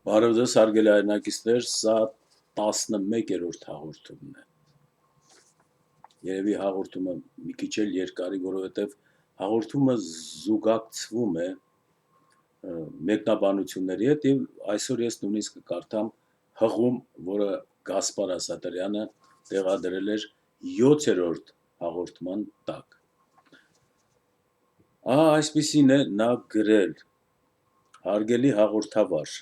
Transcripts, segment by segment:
Բարև ձեզ հարգելի հայրենակիցներ, սա 11-րդ հաղորդումն է։ Երևի հաղորդումը մի քիչ էլ երկարի, որովհետև հաղորդումը զուգակցվում է մեկնաբանությունների հետ եւ այսօր ես նույնիսկ կկարդամ հղում, որը Գասպար Ասատրյանը տեղադրել էր 7-րդ հաղորդման տակ։ Այսպիսին է նա գրել. Հարգելի հաղորդավար,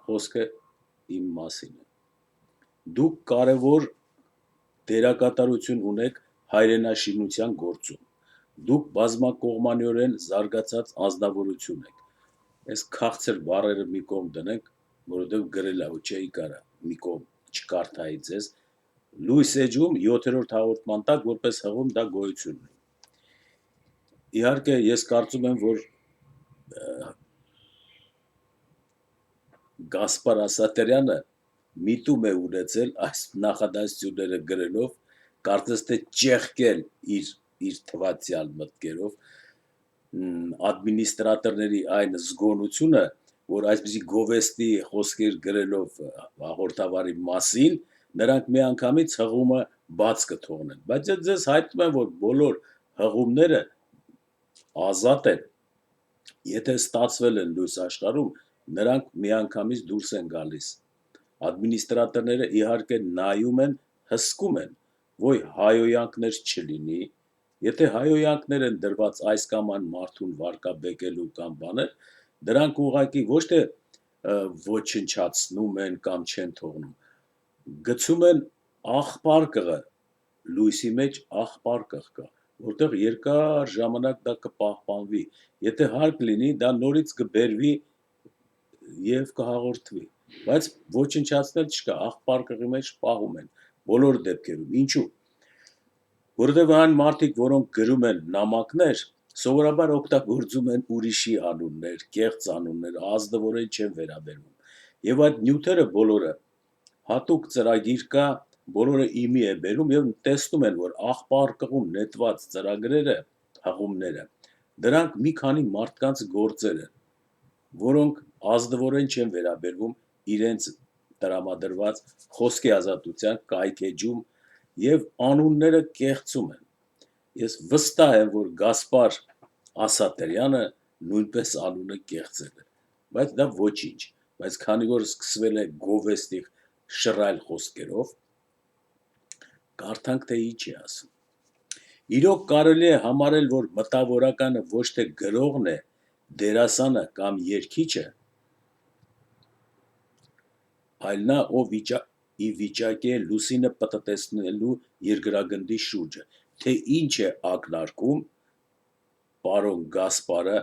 խոսքը իմ մասին է։ Դուք կարևոր դերակատարություն ունեք հայրենաշինության գործում։ Դուք բազմակողմանիորեն զարգացած անձնավորություն եք։ Այս քաղցր բառերը մի կողմ դնենք, որովհետև գրել է, չէի կարա մի կողմ չկարդայի ձեզ։ Լույս էջում 7-րդ հաղորդման տակ որպես հղում դա գոյություն ունի։ Իհարկե ես կարծում եմ, որ Գասպար Ասատրյանը միտում է ունեցել այս նախադասությունները գրելով, կարծես թե ճեղքել իր թվացյալ մտքերով ադմինիստրատորների այն զգոնությունը, որ այսպիսի գովեստի խոսքեր գրելով հաղորդավարի մասին, նրանք միանգամից հղումը բաց կթողնեն։ Բայց ձեզ հայտնում եմ, որ բոլոր հղումները ազատ են, եթե ստացվել են լույս աշխարհում, նրանք միանգամից դուրս են գալիս։ Ադմինիստրատորները իհարկե նայում են, հսկում են, որ հայոյանքներ չլինի, եթե հայոյանքներ են դրված այս կամ այն մարդուն վարկաբեկելու կամ բաներ, դրանք ուղղակի ոչ թե ոչնչացնում են կամ չեն թողնում, գցում են աղբար կղը, լույսի մեջ աղբար կղ կա, որտեղ երկար ժամանակ դա կպահպանվի, եթե հարկ լինի, դա նորից կբերվի եւ կհաղորդվի, բայց ոչնչացնել չկա, աղբար կղի մեջ պահում են բոլոր դեպքերում։ Ինչու՞։ Որովհետև այն մարդիկ, որոնք գրում են նամակներ, սովորաբար օգտագործում են ուրիշի անուններ, կեղծ անուններ, ազնվորեն չեն վերաբերվում։ Եվ այդ նյութերը բոլորը հատուկ ծրագիր կա, բոլորը իմի է բերում եւ տեսնում են, որ աղբար կղում նետված ծրագրերը, հղումները, դրանք մի քանի մարդկանց գործեր են, որոնք ազնվորեն չեն վերաբերվում իրենց տրամադրված խոսքի ազատության կայքեջում եւ անունները կեղծում են։ Ես վստահ եմ, որ Գասպար Ասատրյանը նույնպես անունը կեղծել է, բայց դա ոչինչ, բայց քանի որ սկսվել է գովեստի շռայլ խոսքերով, կարդանք թե ինչ է ասում։ Իրոք կարելի է համարել, որ մտավորականը ոչ թե գրողն է, դերասանը կամ երգիչը, այլ նա, ով ի վիճակի է լուսինը պտտեցնելու երկրագնդի շուրջը, թե ինչ է ակնարկում պարոն Գասպարը,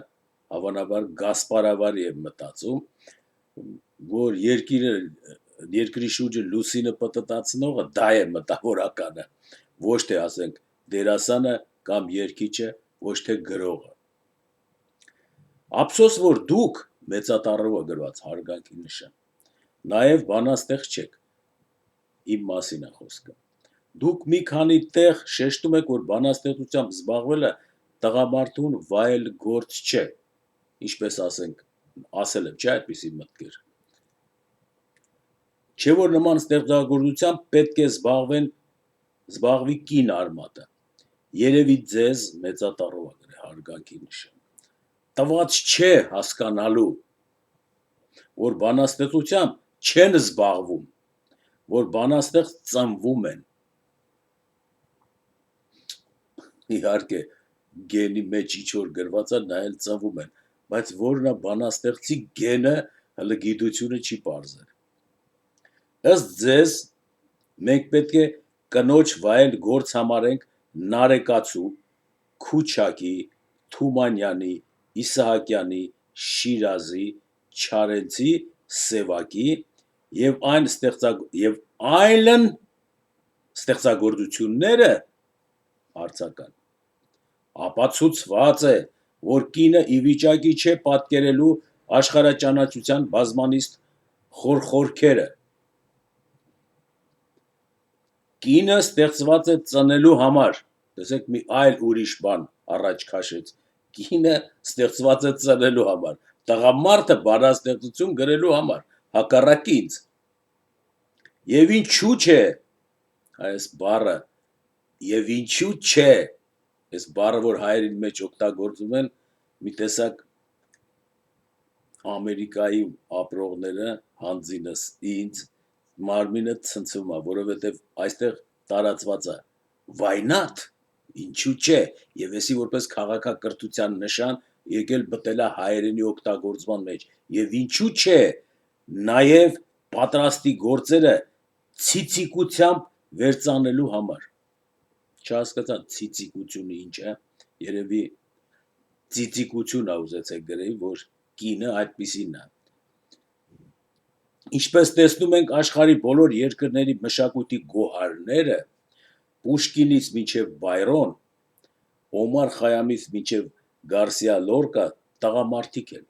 հավանաբար Գասպարավարի է մտածում, որ երկրի շուրջը լուսինը պտտացնողը դա է մտավորականը, ոչ թե ասենք դերասանը կամ երգիչը, ոչ թե գրողը։ Ափսոս, որ դուք մեծատառով գրված հարգանքի նշան, նաև բանաստեղծ չեք, իմ մասին է խոսքը։ Դուք մի քանի տեղ շեշտում եք, որ բանաստեղծությամբ զբաղվելը տղամարդուն վայել գործ չէ, ինչպես ասենք, ասել եմ, չէ՞ այդպիսի մտքեր։ Չէ՞ որ նման ստեղծագործությամբ պետք է զբաղվի կին արմատը։ Երևի ձեզ մեծատառով է հարգանքի նշան։ Տված չէ հասկանալու, որ բանաստեղծությամբ չեն զբաղվում, որ բանաստեղծ ծնվում են։ Իհարկե, գենի մեջ ինչ-որ գրված է, նա էլ ծնվում են, բայց որն է բանաստեղծի գենը, հələ գիտությունը չի պարզել։ Ըստ ձեզ, մենք պետք է կնոջ վայել գործ համարենք Նարեկացու, Քուչակի, Թումանյանի, Իսահակյանի, Շիրազի, Չարենցի, Սևակի եւ այլն ստեղծագործությունները հարցական։ Ապացուցված է, որ կինը ի վիճակի չէ պատկերելու աշխարհաճանաչության բազմանիստ խորքերը։ Կինը ստեղծված է ծնելու համար, տեսեք մի այլ ուրիշ բան առաջ քաշեց, կինը ստեղծված է ծնելու համար, տղամարդը բանաստեղծություն գրելու համար, հակառակը ինձ։ Եվ ինչու՞ չէ, այս բառը, եւ ինչու՞ չէ, այս բառը, որ հայերին մեջ օգտագործում են, մի տեսակ Ամերիկայում ապրողները հանձինս ինձ մարմինը ցնցում է, որովհետեւ այստեղ տարածված է why not, ինչու՞ չէ, եւ էսի որպես քաղաքակրթության նշան եկել բտել է հայերենի օգտագործման մեջ, եւ ինչու՞ չէ, նաեւ պատրաստի գործերը ցիցիկությամբ վերծանելու համար։ Չհասկացա ցիցիկությունը ինչ է, երևի ցիցիկություն ա ուզեցեք գրեի, որ կինը այդպիսին է։ Ինչպես տեսնում ենք աշխարհի բոլոր երկրների մշակույթի գոհարները, Պուշկինից մինչև Բայրոն, Օմար Խայամից մինչև Գարսիա Լորկա տղամարդիկ են։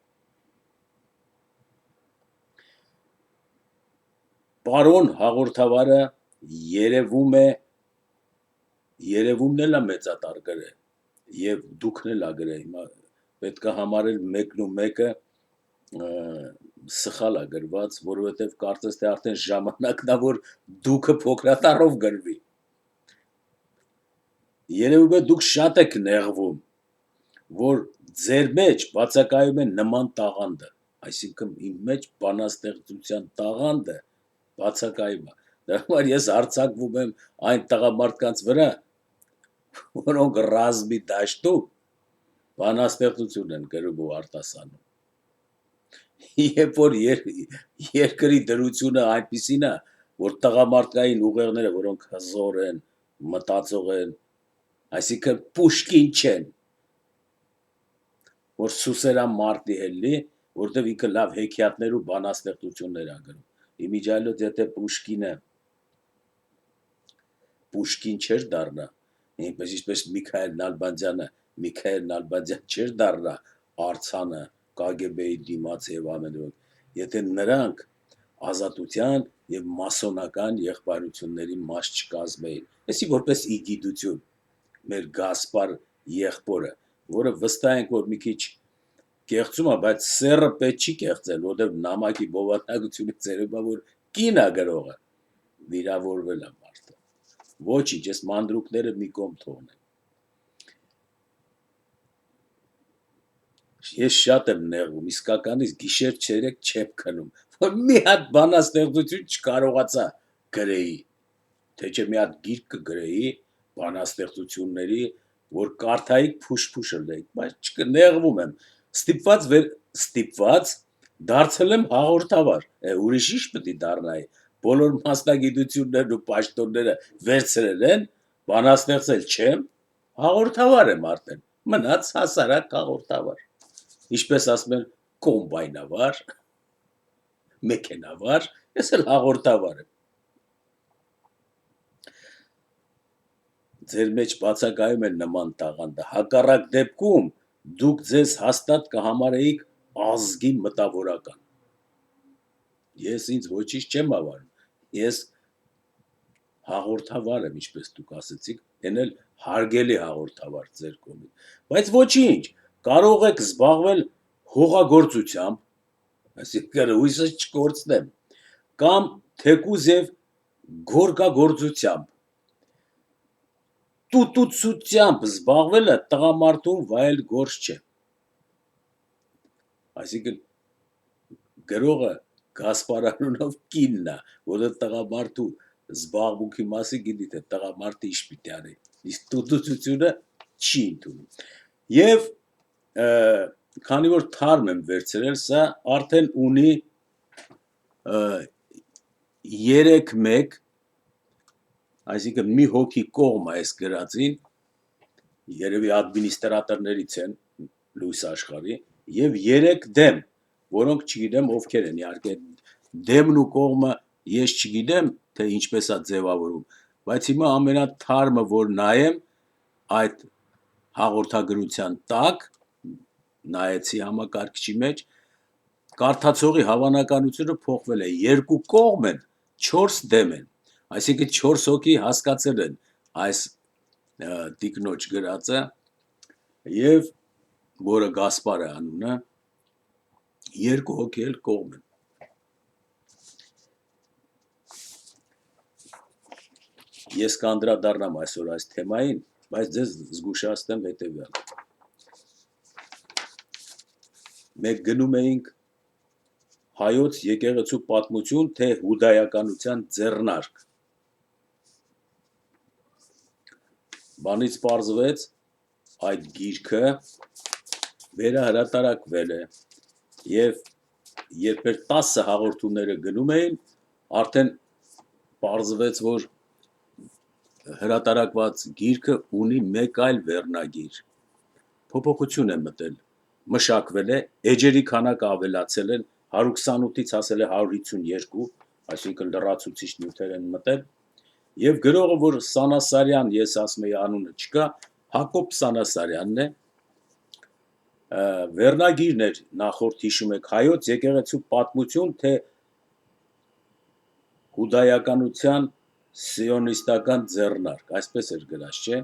Պարոն հաղորդավարը երևումն էլ է մեծատար գրե, եւ դուքն էլ ա գրե, հիմա պետք է համարել մեկն ու մեկը սխալ ա գրված, որովհետեւ կարծես թե արդեն ժամանակն է, որ դուքը փոքրատառով գրվի։ Երևում է դուք շատ եք նեղվում, որ ձեր մեջ բացակայում է նման տաղանդը, այսինքն իմ մեջ բանաստեղծության տաղանդը բացակայում է։ Դրա համար ես արձակվում եմ այն տղամարդկանց վրա, որոնք ռազմի դաշտում բանաստեղծություն են գրում ու արտասանում։ Երբ որ երկրի դրությունը այնպիսին է, որ տղամարդկային ուղեղները, որոնք հզոր են, մտածող են, այսինքն Պուշկին չեն, որ սուսերան մարտի հելլի, որտեվ ինքը լավ հեքիաթներ ու բանաստեղծություններ ա գրում։ Իմիջիայլոց եթե Պուշկին չէր դառնա, ինչպես Միքայել Նալբանդյան չէր դառնա արձանը, KGB-ի դիմաց եւ ամեն ինչ, եթե նրանք ազատության եւ մասոնական եղբայրությունների մաս չկազմեին։ Էսի որպես իգիդություն մեր Գասպար եղբորը, որը վստահ ենք, որ մի քիչ կեղծում է, բայց սեռը պետք չի կեղծել, որովհետեւ նամակի բովանդակությունից երևում է, որ կին ա գրողը վիրավորվել է մարդը։ Ոչինչ, ես մանրուքները մի կողմ թողնեմ։ Ես շատ եմ նեղվում, իսկականից գիշեր ցերեկ չեմ քնում, որ մի հատ բանաստեղծություն չկարողացա գրեի, թե չէ մի հատ գիրք կգրեի բանաստեղծությունների, որ կարդայիք փուշ-փուշը լեիք, բայց չկնեղվում եմ, ստիպված դարձել եմ հաղորդավար, ուրիշ ինչ պետք է դառնայի, բոլոր մասնագիտություններն ու պաշտոնները վերցրել են, բանաստեղծել չեմ, հաղորդավար եմ արդեն, մնաց հասարակ հաղորդավար, ինչպես ասում են կոմբայնավար, մեքենավար, ես էլ հաղորդավար եմ։ Ձեր մեջ բացակայում է նման տաղանդը, հակառակ դեպքում դուք ձեզ հաստատ կհամարեիք ազգի մտավորական։ Ես ինձ ոչինչ չեմ հավանում, ես հաղորդավար եմ, ինչպես դուք ասեցիք, են էլ հարգելի հաղորդավար ձեր կողմից, բայց ոչինչ, կարող եք զբաղվել հողագործությամբ, այսինքն հույսը չկորցնեմ, կամ թեկուզ եւ գորգագործությամբ, տուտուցությամբ զբաղվելը տղամարդուն վայել գործ չէ։ Այսինքն գրողը Գասպարանունով կինն է, որը տղամարդու զբաղմունքի մասին գիտի, թե տղամարդը ինչ պիտի անի, իսկ տուտուցությունը չի ընդունում։ Եվ քանի որ թարմ եմ վերցրել, սա արդեն ունի 3-1, այսինքն մի հոգի կողմ է այս գրածին, երևի ադմինիստրատորներից են լույս աշխարհի, եւ 3 դեմ, որոնք չգիտեմ ովքեր են, իհարկե դեմն ու կողմը ես չգիտեմ, թե ինչպես է ձևավորում, բայց հիմա ամենաթարմը, որ նայեմ այդ հաղորդագրության տակ, նայեցի համակարգչի մեջ, կարդացողի հավանականությունը փոխվել է, 2 կողմ են, 4 դեմ են, այսինքն 4 հոգի հասկացել են այս տիկնոջ գրածը, եւ որը Գասպար է անունը, երկու հոգի էլ կողմ են։ Ես կանդրադառնամ այսօր այս թեմային, բայց ձեզ զգուշացնեմ հետևյալը։ Մենք գնում էինք հայոց եկեղեցու պատմություն, թե հուդայականության ձեռնարկ։ Բանից պարզվեց այդ գիրքը վերահրատարակվել է, եւ երբ 10 հաղորդումները գնում էին, արդեն պարզվեց, որ հրատարակված գիրքը ունի մեկ այլ վերնագիր։ Փոփոխություն է մտել, մշակվել է, էջերի քանակը ավելացել են, 128-ից հասել է 152, այսինքն լրացուցիչ նյութեր են մտել, եւ գրողը, որ Սանասարյան, ես ասում եի անունը չկա, Հակոբ Սանասարյանն է, վերնագիրն էր նախորդ հիշում եք հայոց եկեղեցու պատմություն, թե հուդայականության սիոնիստական ձեռնարկ, այսպես էր գրած, չէ։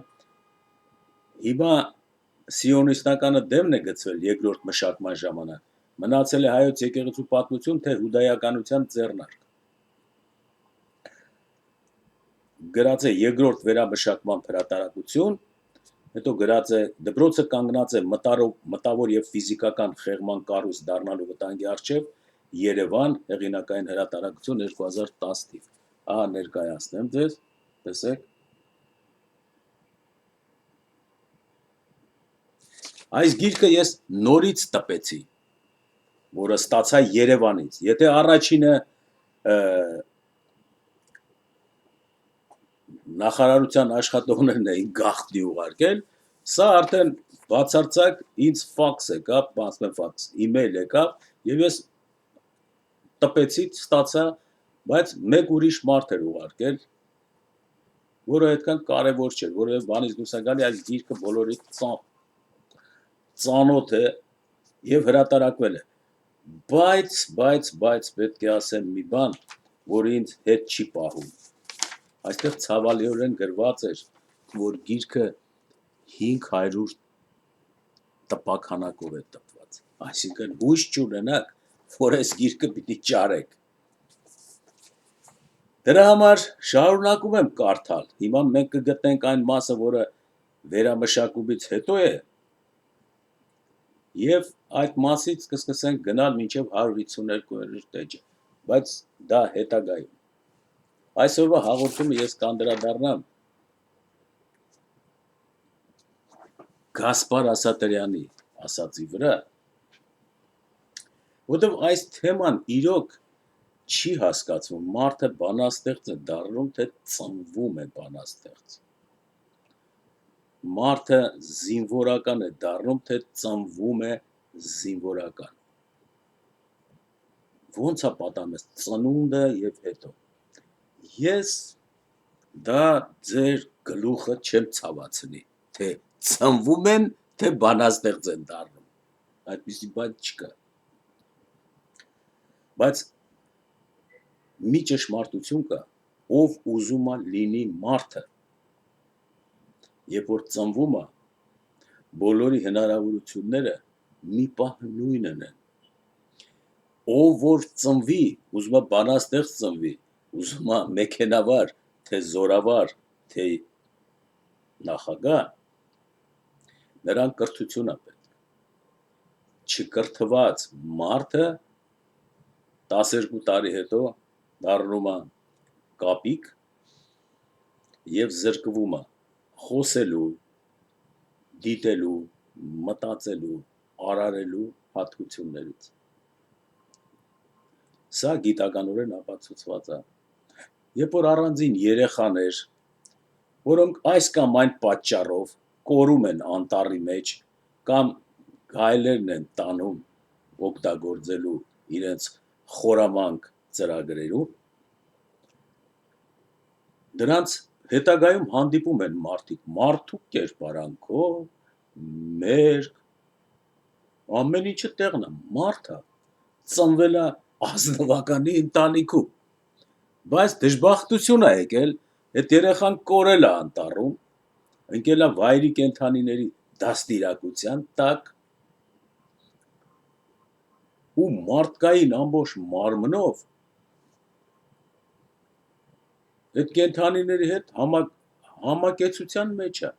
Հիմա սիոնիստականը դեմն է գցվել երկրորդ մշակման ժամանակ, մնացել է հայոց եկեղեցու պատմություն, թե հուդայականության ձեռնարկ։ Գրած է երկրորդ վերամշակման հրատարակություն, հետո գրած է դպրոցը կանգնած է մտավոր եւ ֆիզիկական խեղման կառույց դառնալու վտանգի առջև, Երևան, հեղինակային հրատարակություն 2010 թիվ։ Ահա ներկայացնեմ ձեզ, տեսեք։ Այս գիրքը ես նորից տպեցի, որը ստացա Երևանից։ Եթե առաջինը նախարարության աշխատողներն էին գաղտնի ուղարկել, սա արդեն բացարձակ ինձ ֆաքս եկավ, ֆաքս, իմեյլ եկավ, եւ ես տպեցի, ստացա, բայց մեկ ուրիշ մարդ էր ուղարկել, որը այդքան կարևոր չէր, որը բանից դուրս է գալի, այս գիրքը բոլորի ծանոթ է եւ հրատարակվել է։ Բայց պետք է ասեմ մի բան, որ ինձ հետ չի պահում։ Այստեղ ցավալիորեն գրված էր, որ գիրքը 500 տպաքանակով է տպված, այսինքն հույս չունենաք, որ այս գիրքը պիտի ճարեք։ Դրա համար շարունակում եմ կարդալ, հիմա մենք կգտնենք այն մասը, որը վերամշակումից հետո է, եւ այդ մասից կսկսենք գնալ մինչև 152-րդ էջը, բայց դա հետագայում։ Այսօրվա հաղորդումը ես կանդրադառնամ Գասպար Ասատրյանի ասածի վրա, որտեղ այս թեման իրոք չի հասկացվում, մարդը բանաստեղծ է դառնում, թե ծնվում է բանաստեղծ։ Մարդը զինվորական է դառնում, թե ծնվում է զինվորական։ Ոնց է պատահում ծնունդը եւ հետո։ Ես դա ձեր գլուխը չեմ ցավացնի, թե ծնվում են, թե բանաստեղծ են դառնում, այդպիսի բան չկա։ Բայց մի ճշմարտություն կա, ով ուզում է լինի մարդը, երբ որ ծնվում է, բոլորի հնարավորությունները մի պահ նույնն են։ Ով որ ծնվի, ուզում է բանաստեղծ ծնվի, ուզում է մեքենավար, թե զորավար, թե նախագահ, նրան կրթություն է պետք։ Չկրթված մարդը 12 տարի հետո դառնում է կապիկ եւ զրկվում է խոսելու, դիտելու, մտածելու, արարելու հատկություններից։ Սա գիտականորեն ապացուցված է։ Երբ որ առանձին երեխաներ, որոնք այս կամ այն պատճառով կորում են անտառի մեջ կամ գայլերն են տանում օգտագործելու իրենց խորամանկ ծրագրերում, դրանց հետագայում հանդիպում են մարդիկ, մարդու կերպարանքով, մերկ, ամեն ինչը տեղն է, մարդը ծնվել է ազնվականի ընտանիքում, բայց դժբախտություն է եկել, այդ երեխան կորել է անտառում, ընկել է վայրի կենդանիների դաստիարակության տակ, ու մարդկային ամբողջ մարմնով այդ կենթանիների հետ համակեցության մեջ է,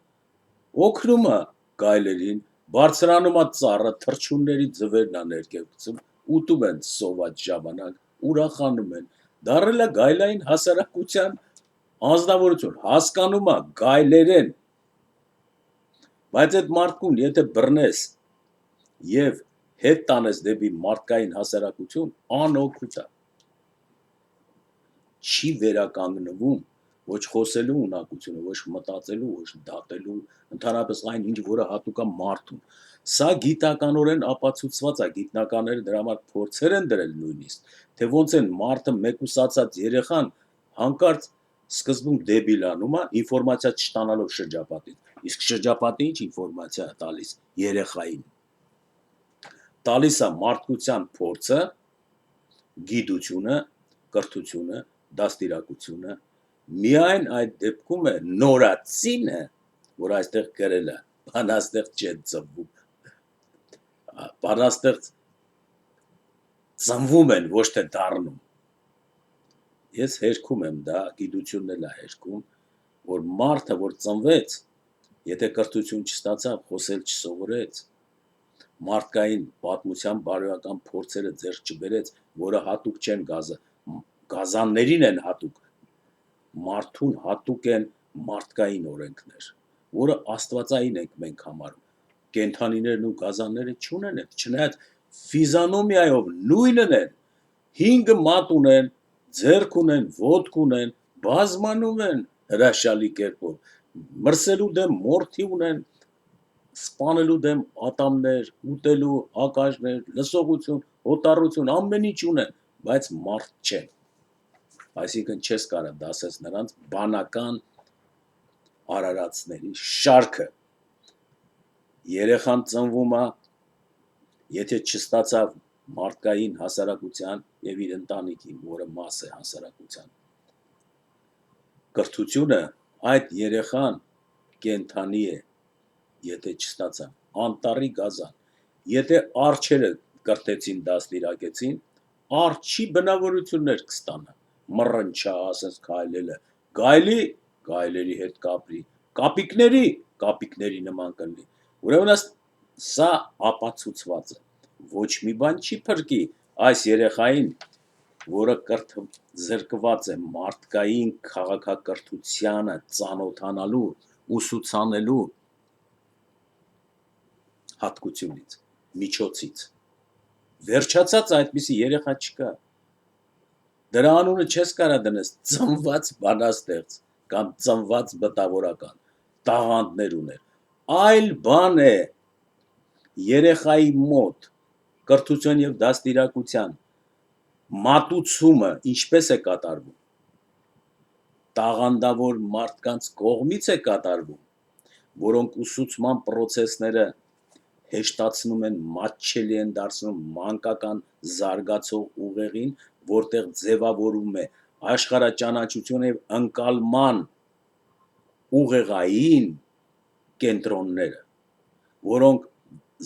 օգնում է գայլերին, բարձրանում է ծառը, թռչունների ձվերն է ներկայացում, ուտում են սոված ժամանակ, ուրախանում են, դառել է գայլային հասարակության անձնավորություն, հասկանում է գայլերեն, բայց այդ մարդկուն եթե բռնես եւ հետ տանես դեպի մարդկային հասարակություն, անօգուտ է, չի վերականգնվում ոչ խոսելու ունակությունը, ոչ մտածելու, ոչ դատելու, ընդհանրապես այն ինչ որը հատուկ է մարդուն։ Սա գիտականորեն ապացուցված է, գիտնականները դրա համար փորձեր են դրել նույնիսկ, թե ոնց են մարդը մեկուսացած երեխան հանկարծ սկզբում դեբիլանում է, ինֆորմացիա չստանալով շրջապատից, իսկ շրջապատը ինչ ինֆորմացիա է տալիս երեխային։ Տալիս է մարդկության փորձը, գիտությունը, կրթությունը, դաստիարակությունը, միայն այդ դեպքում է նորածինը, որ այստեղ գրել է, բանաստեղծ չէ ծնվում, բանաստեղծ ծնվում են, ոչ թե դառնում։ Ես հերքում եմ դա, գիտությունն էլ է հերքում, որ մարդը, որ ծնվեց, եթե կրթություն չստացավ, խոսել չսովորեց, մարդկային պատմության բարոյական փորձերը ձեռք չբերեց, որը հատուկ չեն գազաններին են հատուկ, մարդուն հատուկ են մարդկային օրենքներ, որը աստվածային ենք մենք համարում, կենթանիներն ու գազանները չունեն, չնայած ֆիզիոնոմիայով նույնն են, 5 մատ ունեն, ձեռք ունեն, ոտք ունեն, բազմանում են հրաշալի կերպով, մրսելու դեմ մորթի ունեն, սպանելու դեմ ատամներ, ուտելու ակաժներ, լսողություն, հոտառություն, ամեն ինչ ունեն, բայց մարդ չեն։ Այսինքն չես կարող դասես նրանց բանական արարածների շարքը։ Երեխան ծնվում է, եթե չստացավ մարդկային հասարակության եւ իր ընտանիքի, որը մաս է հասարակության, կրթությունը, այդ երեխան կենթանի է, եթե չստացավ, անտառի գազան, եթե արջերը կրթեցին, դաստիարակեցին, արջի բնավորություններ կստանա, մռնչա, ասես քայլելը, գայլերի հետ կապրի, կապիկների նման կլինի, ուրեմն սա ապացուցված է, ոչ մի բան չի փրկի այս երեխային, որը զրկված է մարդկային քաղաքակրթությանը ծանոթանալու, ուսուցանելու հատկությունից, միջոցից, վերջացած այդպիսի երեխա չկա, դրա անունը չես կարա դնես ծնված բանաստեղծ կամ ծնված բտավորական, տաղանդներ ուներ, այլ բան է երեխայի մոտ կրթության եւ դաստիարակության մատուցումը ինչպես է կատարվում, տաղանդավոր մարդկանց կողմից է կատարվում, որոնք ուսուցման պրոցեսները հեշտացնում են, մատչելի են դարձնում մանկական զարգացող ուղեղին, որտեղ ձևավորում է աշխարհաճանաչության եւ ընկալման ուղեղային կենտրոնները, որոնք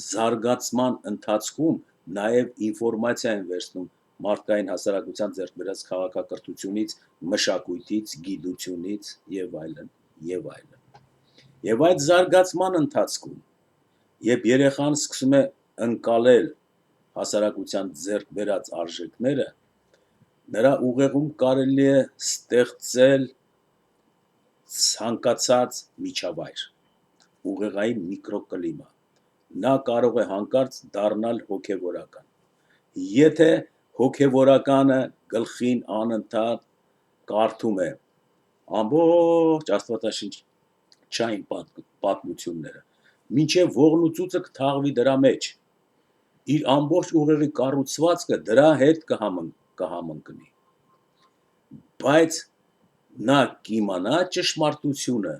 զարգացման ընթացքում նաեւ ինֆորմացիա են վերցնում մարդկային հասարակության ձեռք բերած քաղաքակրթությունից, մշակույթից, գիտությունից եւ այլն, եւ այլն։ Եվ այդ զարգացման ընթացքում, երբ երեխան սկսում է ընկալել հասարակության ձեռք բերած արժեքները, նրա ուղեղում կարելի է ստեղծել ցանկացած միջավայր, ուղեղային միկրոկլիմա, նա կարող է հանկարծ դառնալ հոգևորական, եթե հոգևորականը գլխին անընդհատ կարդում է ամբողջ աստվածաշնչային պատմությունները, մինչև ողնուծուցը կթաղվի դրա մեջ, իր ամբողջ ուղեղի կառուցվածքը դրա հետ կհամընկնի, բայց նա կիմանա ճշմարտությունը,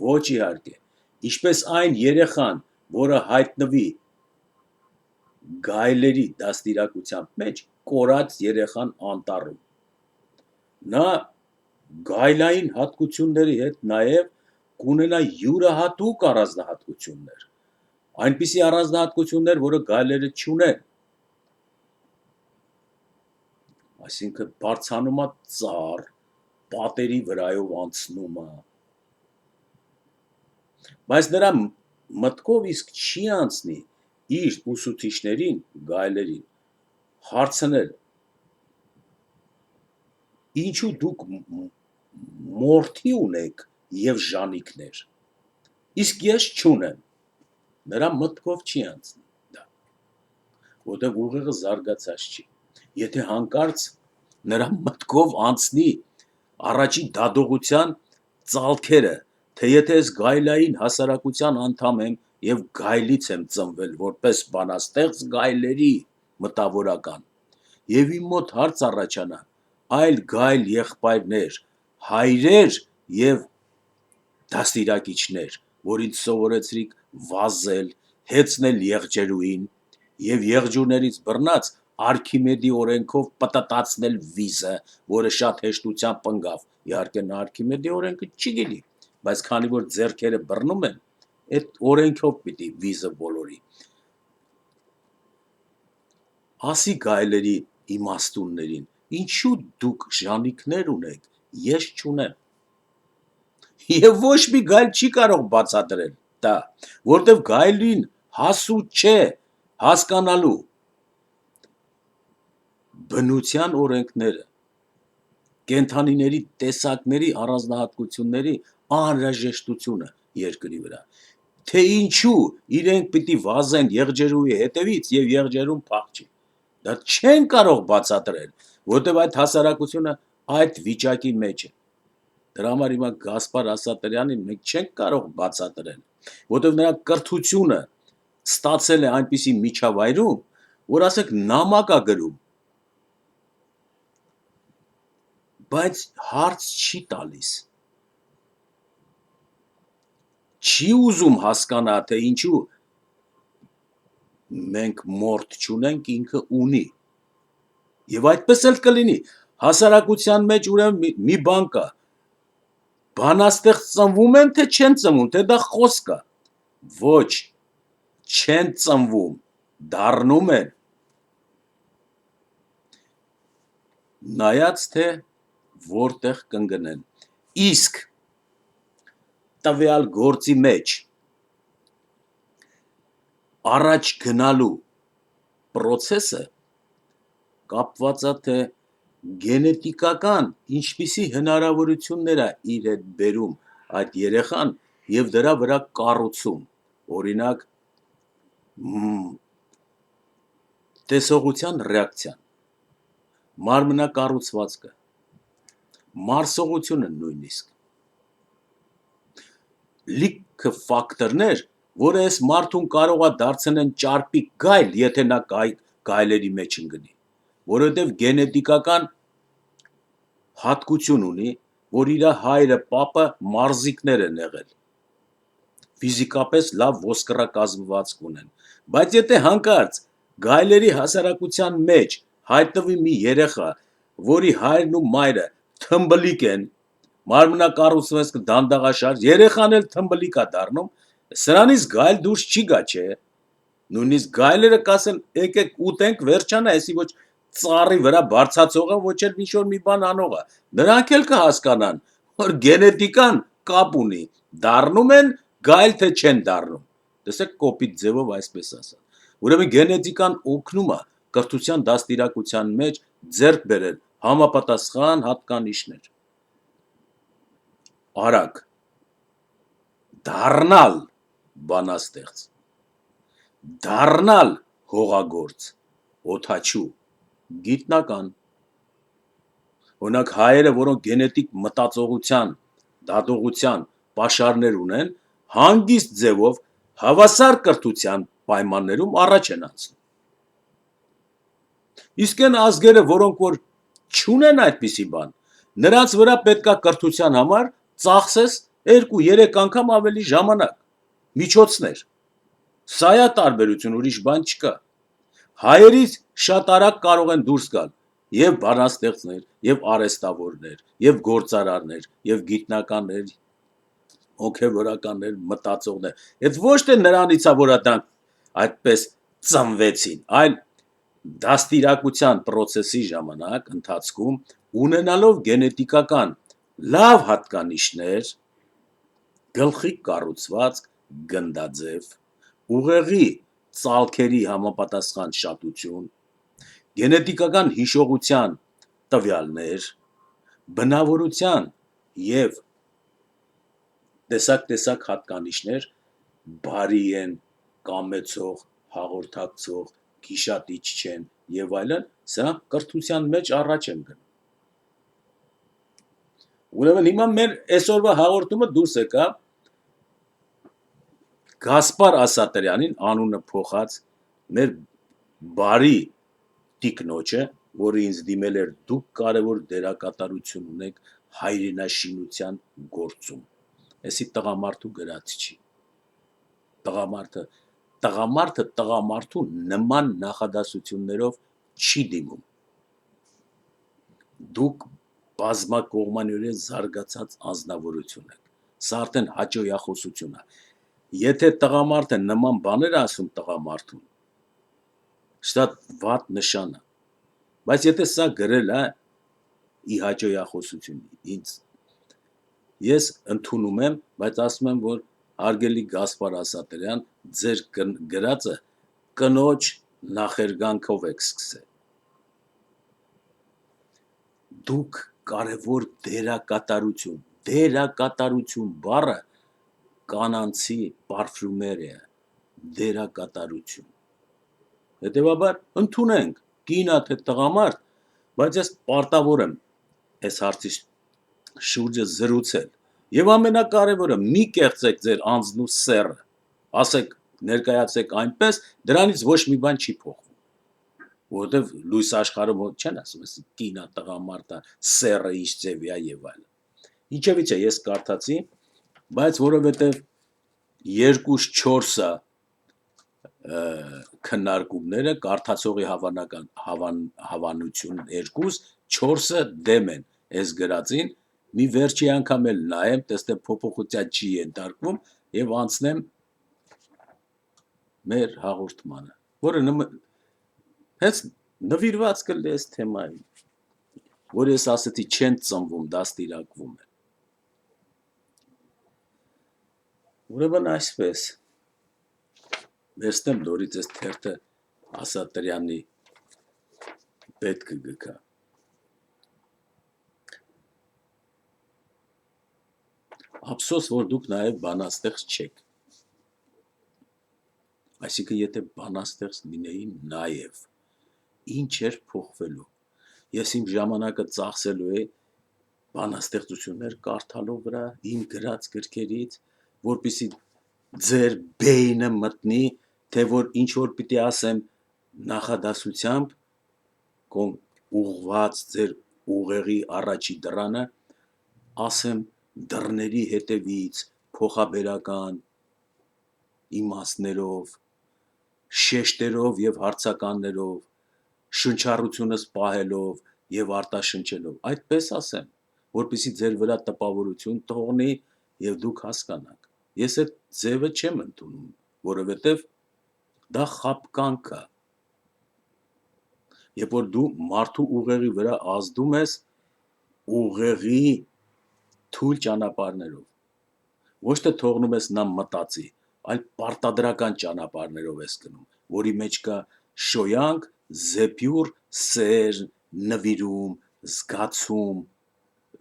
ոչ իհարկե, ինչպես այն երեխան, որը հայտնվի գայլերի դաստիարակության մեջ, կորած երեխան անտառում, նա գայլային հատկությունների հետ նաև կունենա յուրահատուկ առանձնահատկություններ, այնպիսի առանձնահատկություններ, որը գայլերը չունեն, այսինքն բարձանում է ծառ, պատերի վրայով անցնում է, բայց նրա մտքով իսկ չի անցնի իր ուսուցիչներին, գայլերին, հարցնել, ինչու դուք մորթի ունեք և ժանիքներ, իսկ ես չունեմ, նրա մտքով չի անցնի դա, որտեղ ուղեղը զարգացած չի, եթե հանկարծ նրա մտքով անցնի առաջի դադողության ծալքերը, թե եթե ես գայլային հասարակության անդամ եմ և գայլից եմ ծնվել որպես բանաստեղծ գայլերի մտավորական, և իմ մոտ հարց առաջանա, այլ գայլ եղբայրներ, հայրեր և դաստիարակիչներ, որ ինձ սովորեցրիք վազել, հեծնել եղջերուին և եղջյուրներից բռնած Արքիմեդի օրենքով պտտացնել վիզը, որը շատ հեշտությամբ ընկավ, իհարկե նա Արքիմեդի օրենքը չի գիտի, բայց քանի որ ձեռքերը բռնում են, այդ օրենքով պիտի վիզը բոլորի, ասի գայլերի իմաստուններին, ինչու դուք ժանիքներ ունեք, ես չունեմ, և ոչ մի գայլ չի կարող բացատրել դա, որտև գայլին հասու չէ հասկանալու բնության օրենքները, կենդանիների տեսակների առանձնահատկությունների անհրաժեշտությունը երկրի վրա, թե ինչու իրենք պիտի վազեն եղջերուի հետևից և եղջերուն փախչի, դա չեն կարող բացատրել, որտև այդ հասարակությունը այդ վիճակի մեջ է, դրա համար հիմա Գասպար Ասատրյանին մենք չենք կարող բացատրել, որտև նրա կրթությունը ստացել է այնպիսի միջավայրում, որ ասենք նամակ է գրում, բայց հարց չի տալիս, չի ուզում հասկանա, թե ինչու մենք մորթ չունենք, ինքը ունի, և այդպես էլ կլինի, հասարակության մեջ ուրեմն մի բան կա, բանաստեղծ ծնվում են, թե չեն ծնվում, թե դա խոսք է, ոչ, չեն ծնվում, դառնում են, նայած թե որտեղ կընկնեն, իսկ տվյալ գործի մեջ առաջ գնալու պրոցեսը կապված է թե գենետիկական ինչպիսի հնարավորություններ է իր հետ բերում այդ երեխան և դրա վրա կառուցում, օրինակ տեսողության ռեակցիան, մարմնակառուցվածքը, մարսողությունը նույնիսկ, լիքը ֆակտորներ, որը այս մարդուն կարող է դարձնեն ճարպիկ գայլ, եթե նա գայլերի մեջ ընկնի, որովհետև գենետիկական հատկություն ունի, որ իր հայրը պապը մարզիկներ են եղել, ֆիզիկապես լավ ոսկրակազմվածք ունեն, բայց եթե հանկարծ գայլերի հասարակության մեջ հայտնվի մի երեխա, որի հայրն ու մայրը թմբլիկ են, մարմնակառուցվածքը դանդաղաշարժ, երեխան էլ թմբլիկ է դառնում, սրանից գայլ դուրս չի գա, չէ, նույնիսկ գայլերը կասեն, եկեք ուտենք, վերջանա, այսի ոչ ծառի վրա բարձրացողը, ոչ էլ ինչ-որ մի բան անողը, նրանք էլ կհասկանան, որ գենետիկան կապ ունի, դառնում են գայլ, թե չեն դառնում, տեսեք կոպիտ ձևով այսպես ասած, ուրեմն գենետիկան օգնում է կրթության դաստիարակության մեջ ձեռք բերել համապատասխան հատկանիշներ, արագ, դառնալ բանաստեղծ, դառնալ հողագործ, օդաչու, գիտնական, օրինակ հայերը, որոնք գենետիկ մտածողության, դատողության պաշարներ ունեն, հանգիստ ձևով հավասար կրթության պայմաններում առաջ են անցնում, իսկ այն ազգերը, որոնք որ չունեն այդպիսի բան, նրանց վրա պետք է կրթության համար ծախսես 2-3 անգամ ավելի ժամանակ, միջոցներ, սա է տարբերություն, ուրիշ բան չկա, հայերից շատ արագ կարող են դուրս գալ և բանաստեղծներ, և արհեստավորներ, և գործարարներ, և գիտնականներ, հոգևորականներ, մտածողներ, այդ ոչ թե նրանից է, որ դրանք այդպես ծնվեցին, այլ դաստիարակության process-ի ժամանակ ընթացքում ունենալով գենետիկական լավ հատկանիշներ, գլխիկ կառուցվածք, գնդաձև, ուղեղի ծալքերի համապատասխան շատություն, գենետիկական հիշողության տվյալներ, բնավորության եւ տեսակ հատկանիշներ բարի են, կամեցող, հաղորդակցող, գիշատիչ չեն եւ այլն, սրանք կրթության մեջ առաջ են գնում։ Ուրեմն հիմա մեր այսօրվա հաղորդումը դուրս եկա Գասպար Ասատրյանին անունը փոխած մեր բարի տիկնոջը, որը ինձ դիմել էր դուք կարևոր դերակատարություն ունեք հայրենաշինության գործում։ Էսի տղամարդու գրած չի։ Տղամարդը տղամարդու նման նախադասություններով չի դիմում։ Դուք բազմակողմանիորեն զարգացած անձնավորություն եք։ Սա արդեն հաճոյախոսություն է։ Եթե տղամարդը նման բաներ ասում տղամարդուն, շատ վատ նշան է։ Բայց եթե սա գրել է ի հաճոյախոսություն ինձ, ես ընդունում եմ, բայց ասում եմ, որ հարգելի Գասպար Ասատրյան, ձեր գրածը կնոջ նախերգանքով եք սկսել։ Դուք կարևոր դերակատարություն բառը կանանցի պարֆյումերիա, դերակատարություն։ Հետևաբար ընդունենք, կինա թե տղամարդ, բայց ես պարտավոր եմ այս հարցի շուրջը զրուցել։ Եվ ամենակարևորը, մի կեղծեք ձեր անձն ու սեռը, ասեք, ներկայացեք այնպես, դրանից ոչ մի բան չի փոխվում։ Որովհետև լույս աշխարհում չեն ասում, կինա, տղամարդա, սեռը ինչ ձևի է եւ այլն։ Ինչևիցե ես կարդացի, բայց որովհետև 2-4-ը քննարկումները կարդացողի հավանություն 2, 4-ը դեմ են այս գրածին, մի վերջի անգամ էլ նայեմ, տեսնեմ փոփոխության չի ենթարկվում եւ անցնեմ մեր հաղորդմանը, որը հենց նվիրված կլի այս թեմային, որ ես ասեցի չեն ծնվում, դաստիարակվում են։ Ուրեմն այսպես, վերցնեմ նորից այս թերթը Ասատրյանի պետքը գկա։ Ափսոս, որ դուք նաև բանաստեղծ չեք։ Այսինքն, եթե բանաստեղծ լինեի նաև, ինչ էր փոխվելու։ Ես իմ ժամանակը ծախսելու էի բանաստեղծություններ կարդալու վրա, իմ գրած գրքերից, որպեսզի ձեր բեյնը մտնի, թե որ ինչ որ պիտի ասեմ նախադասությամբ, ուղղված ձեր ուղեղի առաջի դռանը, ասեմ դռների հետևից, փոխաբերական իմաստներով, շեշտերով եւ հարցականներով, շնչառությունս պահելով եւ արտաշնչելով, այդպես ասեմ, որպեսզի ձեր վրա տպավորություն թողնի եւ դուք հասկանաք։ Ես այդ ձևը չեմ ընդունում, որովհետեւ դա խաբկանք է։ Երբ որ դու մարդու ուղեղի վրա ազդում ես ուղեղի թույլ ճանապարհներով, ոչ թե թողնում ես նա մտածի, այլ պարտադրական ճանապարհներով ես գնում, որի մեջ կա շոյանք, զեպյուր, սեր, նվիրում, զգացում։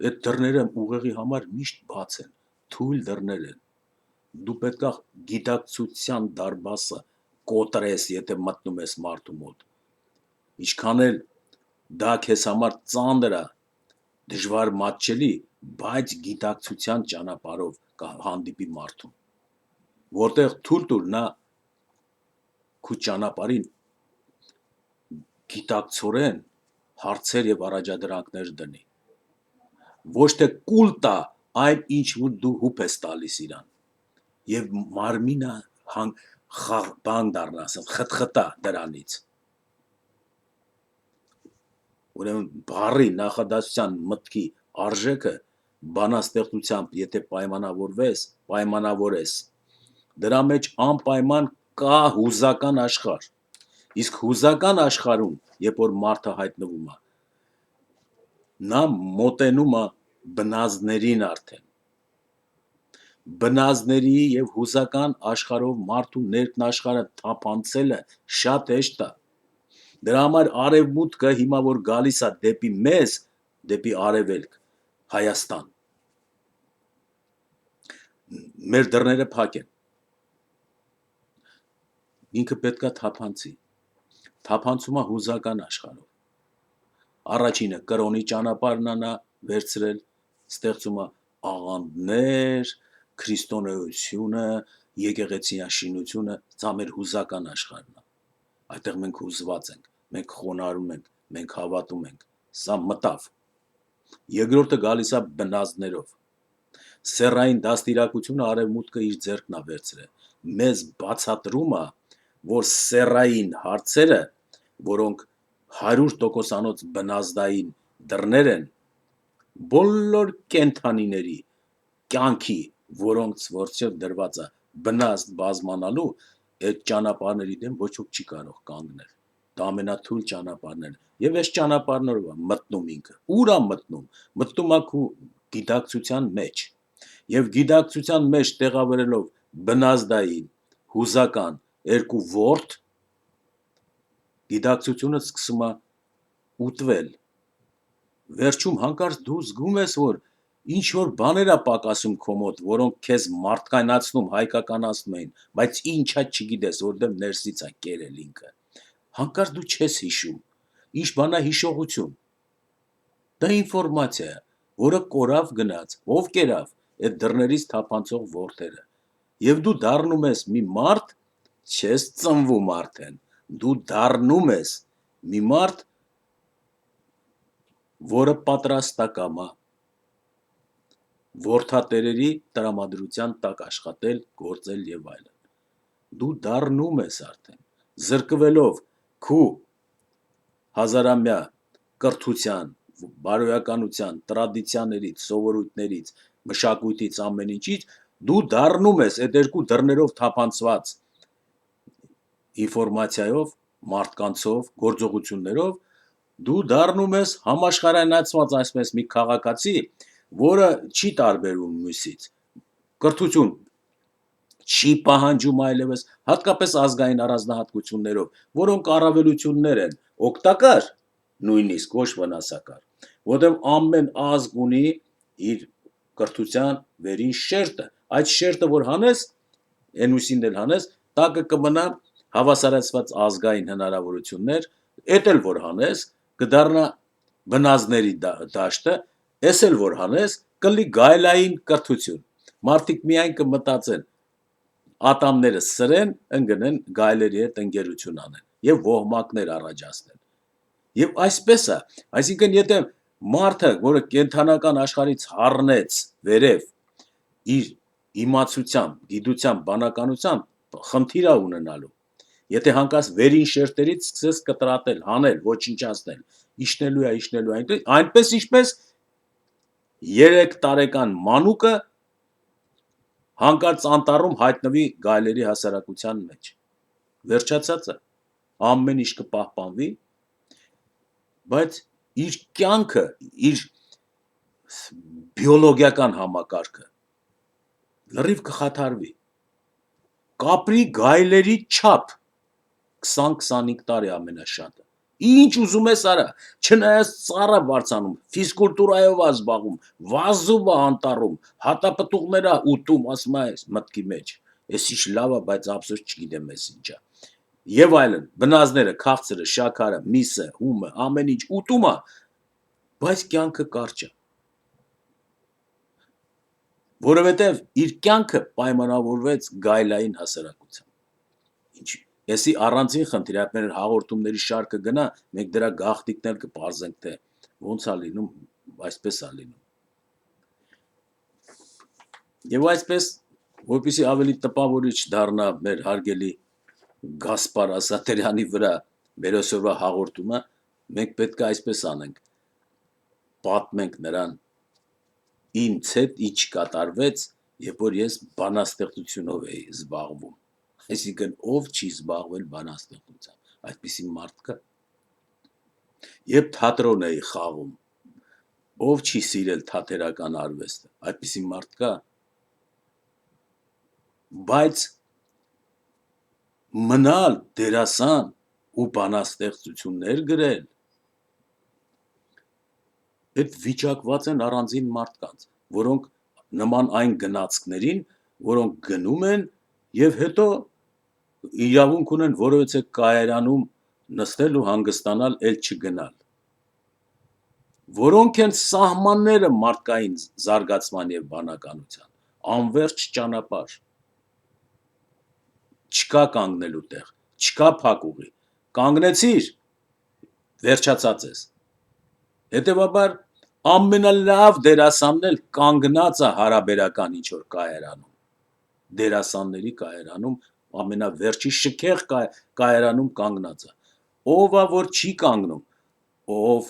Այդ դռները ուղեղի համար միշտ բաց են, թույլ դռներ են։ Դու պետք է գիտակցության դարբասը կոտրես, եթե մտնում ես մարդու մոտ։ Ինչքան էլ դա քեզ համար ծանր է, դժվար մատչելի, բայց գիտակցության ճանապարհով կհանդիպի մարդուն, որտեղ թույլ տուր նա քո ճանապարհին գիտակցորեն հարցեր եւ առաջադրանքներ դնի։ Ոչ թե կուլ տա այն, ինչ որ դու հուպ ես տալիս իրան, եւ մարմինը բան դառնա, ասեմ, խտխտա դրանից։ Ուրեմն բառի նախադասության մտքի արժեքը բանաստեղծությամբ, եթե պայմանավորես, դրա մեջ անպայման կա հուզական աշխարհ։ Իսկ հուզական աշխարհում, երբ որ մարդը հայտնվում է, նա մոտենում է բնազդներին արդեն։ Բնազդների եւ հուզական աշխարհով մարդու ներքնաշխարհը թափանցելը շատ հեշտ է։ Դրա համար արևմուտքը հիմա որ գալիս է դեպի մեզ, դեպի արևելք, Հայաստան, մեր դռները փակ են։ Ինքը պետքա թափանցի։ Թափանցում է հուզական աշխարհով։ Առաջինը կրոնի ճանապարհն է նա վերցրել, ստեղծում է աղանդներ, քրիստոնեությունը, եկեղեցիաշինությունը, դա մեր հուզական աշխարհն է։ Այդտեղ մենք հուզված ենք, մենք խոնարհում ենք, մենք հավատում ենք։ Սա մտավ։ Երկրորդը գալիս է բնազդներով։ Սեռային դաստիարակությունը արևմուտքը իր ձեռքն է վերցրել։ Մեզ բացատրում է, որ սեռային հարցերը, որոնք 100%-անոց բնազդային դռներ են, բոլոր կենթանիների կյանքի, որոնց որչև դրված է բնազդ բազմանալու, այդ ճանապարհների դեմ ոչ ոք չի կարող կանգնել։ Դա ամենաթույլ ճանապարհն է։ Եվ այս ճանապարհներով է մտնում ինքը։ Ուր է մտնում։ Մտնում է քու գիտակցության մեջ։ Եվ գիտակցության մեջ տեղավորելով բնազդային, հուզական երկու ворդ, գիտակցությունը սկսում է ուտվել։ Վերջում հանկարծ դու զգում ես, որ ինչ որ բաներ է պակասում քո մոտ, որոնք քեզ մարդկայնացնում, հայկականացնում էին, բայց ինչա չգիտես, որտեղ ներսից է կերել ինքը։ Հանկարծ դու չես հիշում։ Ինչ բան է հիշողություն։ Դա ինֆորմացիա է, որը կորավ գնաց, ով կերավ այդ դռներից թափանցող ворթերը։ Եվ դու դառնում ես մի մարդ, չես ծնվում արդեն։ Դու դառնում ես մի մարդ, որը պատրաստակամ է որդատերերի տրամադրության տակ աշխատել, գործել եւ այլն։ Դու դառնում ես արդեն, զրկվելով քու հազարամյա կրթության, բարոյականության, տրադիցիաներից, սովորույթներից, մշակույթից, ամեն ինչից, դու դառնում ես այդ երկու դռներով թափանցված ինֆորմացիայով, մարդկանցով, գործողություններով, դու դառնում ես համաշխարհայնացված այսպես մի քաղաքացի, որը չի տարբերվում մյուսից։ Կրթություն չի պահանջում այլևս, հատկապես ազգային առանձնահատկություններով, որոնք առավելություններ են, օգտակար, նույնիսկ ոչ վնասակար, որտեղ ամեն ազգ ունի իր կրթության վերին շերտը, այդ շերտը որ հանես, Էնուսին էլ հանես, տակը կմնա հավասարացված ազգային հնարավորություններ, էդ էլ որ հանես, կդառնա բնազդների դաշտը, էս էլ որ հանես, կլի գայլային կրթություն։ Մարդիկ միայն կմտածեն ատամները սրեն, ընկնեն գայլերի հետ ընկերություն անեն եւ ոհմակներ առաջացնեն։ Եվ այսպես է, այսինքն եթե մարդը, որը կենթանական աշխարհից հառնեց վերև իր իմացությամբ, գիտությամբ, բանականությամբ, խնդիր է ունենալու։ Եթե հանկարծ վերին շերտերից սկսես կտրատել, հանել, ոչնչացնել, իջնելու է, այնպես ինչպես 3 տարեկան մանուկը հանկարծ անտառում հայտնվի գայլերի հասարակության մեջ։ Վերջացած է, ամեն ինչ կպահպանվի, բայց իր կյանքը, իր բիոլոգիական համակարգը լրիվ կխաթարվի։ Կապրի գայլերի չափ 20-25 տարի ամենաշատը։ Ինչ ուզում ես արա, չնայած ծառը բարձանում, ֆիզկուլտուրայով է զբաղվում, վազում է անտառում, հատապտուղներ է ուտում, ասում է մտքի մեջ։ Էս ինչ լավ է, բայց ափսոս չգիտեմ էս ինչա։ Եվ այլն, բնազդները, քաղցրը, շաքարը, միսը, հումը, ամեն ինչ ուտում է, բայց կյանքը կարճ է։ Որովհետև իր կյանքը պայմանավորվեց գայլային հասարակությամբ։ Ինչ Էսի առանձին խնդիր, այդ մեր հաղորդումների շարքը գնա, մենք դրա գաղտնիքներ կպարզենք, թե ոնց է լինում, այսպես է լինում։ Եվ այսպես, որպեսզի ավելի տպավորիչ դառնա մեր հարգելի Գասպար Ասատրյանի վրա մեր այսօրվա հաղորդումը, մենք պետք է այսպես անենք. պատմենք նրան ինձ հետ ինչ կատարվեց, երբ որ ես բանաստեղծությունով էի զբաղվում։ Այսինքն ով չի զբաղվել բանաստեղծությամբ։ այդպիսի մարդ կա։ Երբ թատրոն էի խաղում, ով չի սիրել թատերական արվեստը, այդպիսի մարդ կա։ Բայց մնալ դերասան ու բանաստեղծություններ գրել, այդ վիճակված են առանձին մարդկանց, որոնք նման այն գնացքներին, որոնք գնում են եւ հետո իրավունք ունեն որևէ կայարանում նստել ու հանգստանալ, էլ չգնալ։ Որոնք են սահմանները մարդկային զարգացման եւ բանականության, անverջ ճանապարհ։ Չկա կանգնելու տեղ, չկա փակուղի։ Կանգնեցիր, վերջացած ես։ Հետևաբար ամենալավ դերասանն էլ կանգնած է հարաբերական ինչ որ կայարանում։ Դերասանների կայարանում ամենավերջի շքեղ կայարանում կանգնած է։ Ով է որ չի կանգնում, ով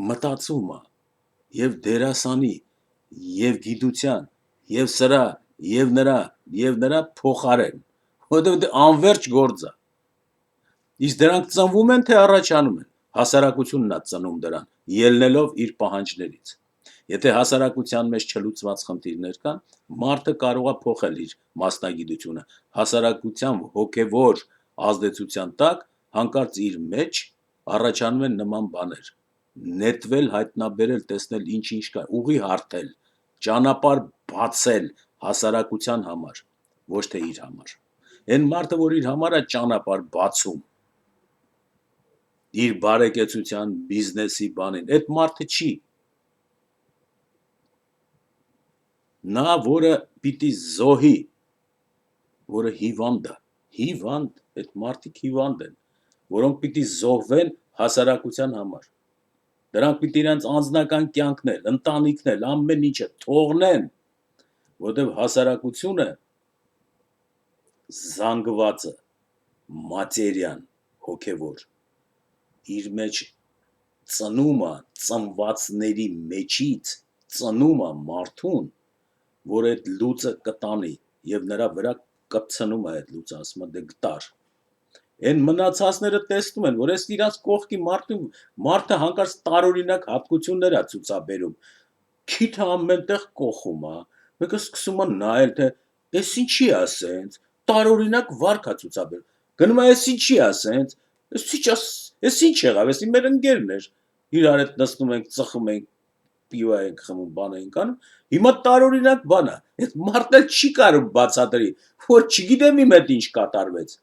մտածում է եւ դերասանի եւ գիտության եւ սրա եւ նրա փոխարեն, որովհետեւ դա անverջ գործ է։ Իսկ դրանք ծնվում են թե առաջանում են, հասարակությունն է ծնում դրան, ելնելով իր պահանջներից։ Եթե հասարակության մեջ չլուծված խնդիրներ կան, մարդը կարող է փոխել իր մասնագիտությունը, հասարակության հոգևոր ազդեցության տակ հանկարծ իր մեջ առաջանում են նման բաներ, նետվել, հայտնաբերել, տեսնել ինչ կա, ուղի հարթել, ճանապարհ բացել հասարակության համար, ոչ թե իր համար։ Այն մարդը, որ իր համար է ճանապարհ բացում, իր բարեկեցության, բիզնեսի բանին, այդ մարդը չի։ Նա, որը պիտի զոհի, որը հիվանդ է, այդ մարդիկ հիվանդ են, որոնք պիտի զոհվեն հասարակության համար։ Դրանք պիտի իրենց անձնական կյանքներ, ընտանիքներ, ամեն ինչը թողնեն, որովհետև հասարակությունը զանգվածը, մատերիան, հոգևոր, իր մեջ ծնում է ծնվածների մեջից, ծնում է մարդուն, որ այդ լուծը կտանի եւ նրա վրա կպցնում է այդ լուծը, ասում է դե գտար։ Այն մնացածները տեսնում են, որ այս իրաց կողքի մարդը հանկարծ տարօրինակ հատկություններ է ցուցաբերում։ Քիթը ամենտեղ կողում է, մեկը սկսում է նայել, թե էս ինչի է ասենց, տարօրինակ վարք է ցուցաբերում։ Գնում է էս ինչի է ասենց, էս ինչ եղավ, էս մեր ընկերն էր։ Իրար հետ նստում ենք, ծխում ենք, պիվա ենք խմում, բան ենք անում, հիմա տարօրինակ բան է, այդ մարդն էլ չի կարող բացատրի, որ չգիտեմ իմ հետ ինչ կատարվեց։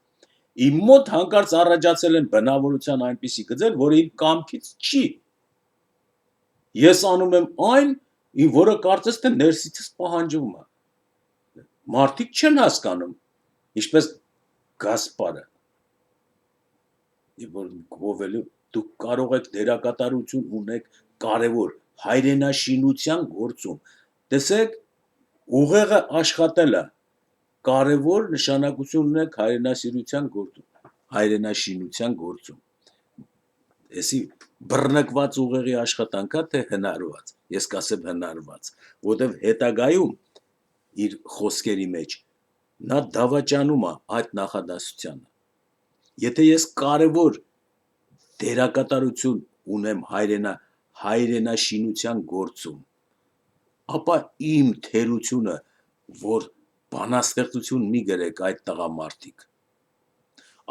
Իմ մոտ հանկարծ առաջացել են բնավորության այնպիսի գծեր, որը իմ կամքից չի։ Ես անում եմ այն, որը կարծես թե ներսիցս պահանջվում է։ Մարդիկ չեն հասկանում, ինչպես Գասպարը։ Եվ որ գովելու դուք կարող եք դերակատարություն ունեք կարևոր հայրենաշինության գործում։ Տեսեք, ուղեղը աշխատել է, կարևոր նշանակություն ունեք հայրենաշինության գործում։ Էսի բռնկված ուղեղի աշխատանքա թե հնարված, ես կասեմ հնարված, որովհետև հետագայում իր խոսքերի մեջ նա դավաճանում է այդ նախադասությանը։ Եթե ես կարևոր դերակատարություն ունեմ հայրենաշինության գործում, ապա իմ թերությունը, որ բանաստեղծություն մի գրեք այդ տղամարդիկ,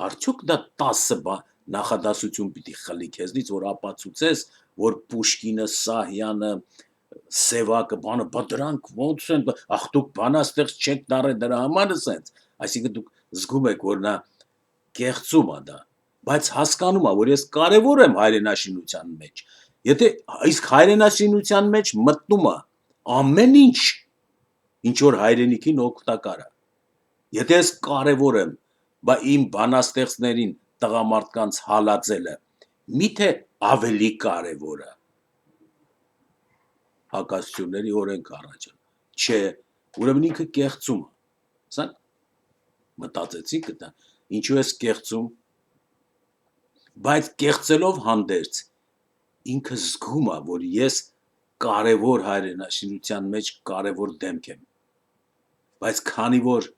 արդյոք դա 10 նախադասություն պիտի խլի քեզնից, որ ապացուցես, որ Պուշկինը, Սահյանը, Սևակը, բանը, բա դրանք ոնց են, ախ դուք բանաստեղծ չեք դարել դրա համար ասենց, այսինքն դուք զգում եք, որ նա կեղծում է դա, բայց հասկանում է, որ ես կարևոր եմ հայրենաշինության մեջ։ Եթե իսկ հայրենաշինության մեջ մտնում է ամեն ինչ, ինչ որ հայրենիքին օգտակար է։ Եթե ես կարևոր եմ, բա իմ բանաստեղծներին տղամարդկանց հալածելը միթե ավելի կարևոր է։ Հակասությունների օրենք առաջան։ Չէ, ուրեմն ինքը կեղծում է։ Սա մտածեցիք դա, ինչու ես կեղծում, բայց կեղծելով հանդերձ ինքը զգում է, որ ես կարևոր հայրենաշինության մեջ կարևոր դեմք եմ, բայց քանի որ